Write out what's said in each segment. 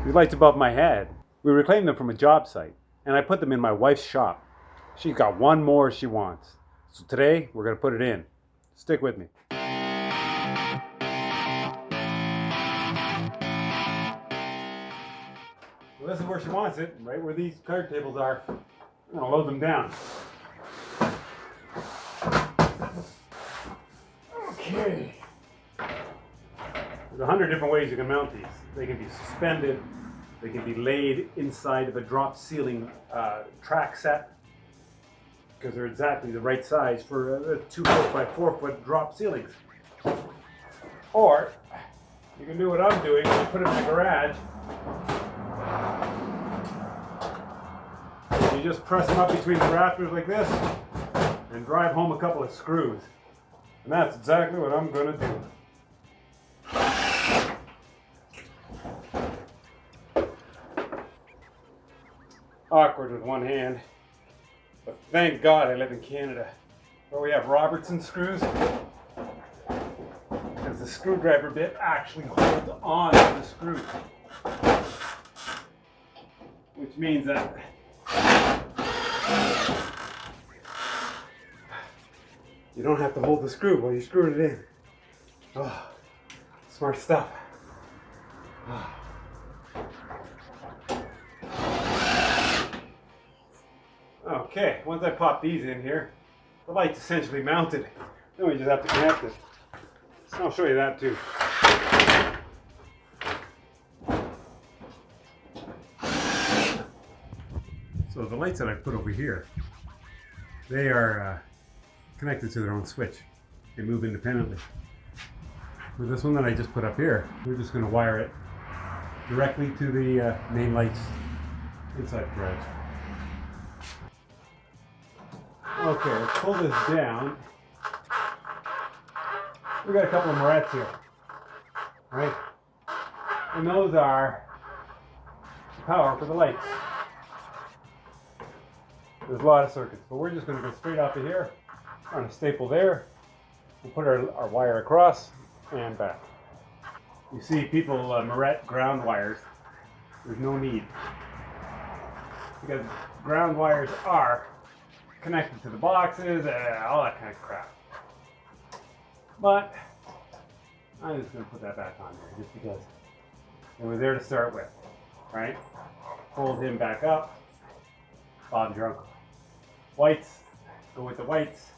These lights above my head, we reclaimed them from a job site, and I put them in my wife's shop. She's got one more she wants. So today, we're going to put it in. Stick with me. Well, this is where she wants it, right where these card tables are. I'm going to load them down. Okay. There's 100 different ways you can mount these. They can be suspended. They can be laid inside of a drop ceiling track set, because they're exactly the right size for 2 foot by 4 foot drop ceilings. Or you can do what I'm doing, you put them in the garage. You just press them up between the rafters like this and drive home a couple of screws. And that's exactly what I'm going to do. Awkward with one hand, but thank God I live in Canada, where we have Robertson screws, because the screwdriver bit actually holds on to the screw, which means that you don't have to hold the screw while you're screwing it in. Oh, smart stuff. Oh. Okay, once I pop these in here, the light's essentially mounted. Then we just have to connect it. So I'll show you that too. So the lights that I put over here, they are connected to their own switch. They move independently. With this one that I just put up here, we're just going to wire it directly to the main lights inside the garage. Okay, let's pull this down. We got a couple of morettes here, right? And those are power for the lights. There's a lot of circuits, but we're just going to go straight off of here. On a staple there. We'll put our wire across and back. You see people moret ground wires. There's no need, because ground wires are connected to the boxes, all that kind of crap. But I'm just going to put that back on there just because they were there to start with, right? Fold him back up. Bob's your uncle. Whites, go with the whites.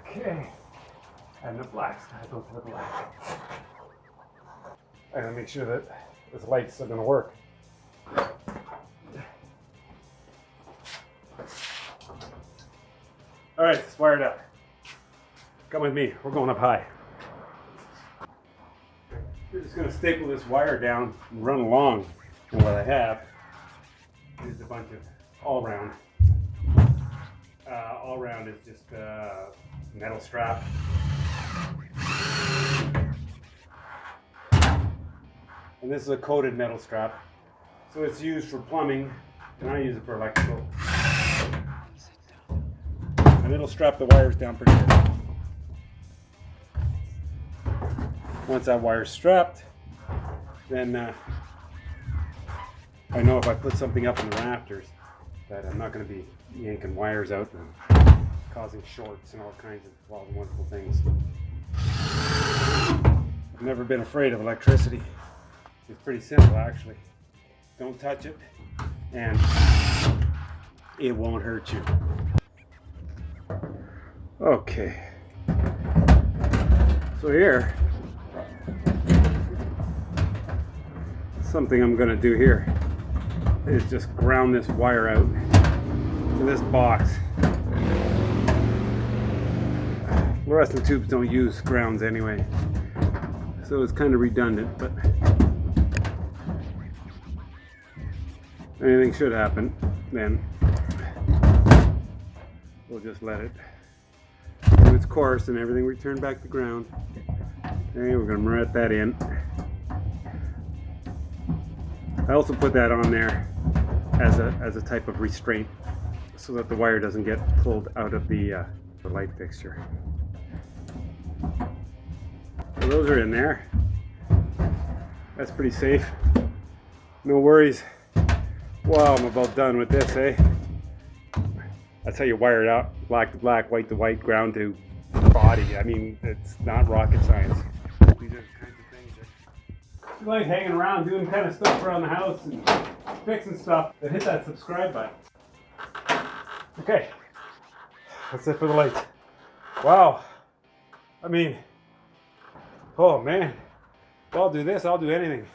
Okay. And the blacks gotta go to the black. I gotta make sure that this light's still gonna work. Alright, it's wired up. Come with me, we're going up high. We're just going to staple this wire down and run along. And what I have is a bunch of all-round. All-round is just a metal strap. And this is a coated metal strap. So it's used for plumbing, and I use it for electrical. And it'll strap the wires down pretty good. Once that wire's strapped, then I know if I put something up in the rafters that I'm not going to be yanking wires out and causing shorts and all kinds of wild and wonderful things. I've never been afraid of electricity. It's pretty simple, actually. Don't touch it and it won't hurt you. Okay, so here, something I'm going to do here is just ground this wire out to this box. Fluorescent tubes don't use grounds anyway, so it's kind of redundant, but anything should happen, then we'll just let it do its course and everything return back to ground. Okay, we're going to moret that in. I also put that on there as a type of restraint so that the wire doesn't get pulled out of the light fixture. So those are in there. That's pretty safe. No worries. Wow, I'm about done with this, eh? That's how you wire it out. Black to black, white to white, ground to body. I mean, it's not rocket science. These are the kinds of things that you like hanging around doing kind of stuff around the house and fixing stuff. Then hit that subscribe button. Okay, that's it for the lights. Wow. I mean, oh man, if I'll do this, I'll do anything.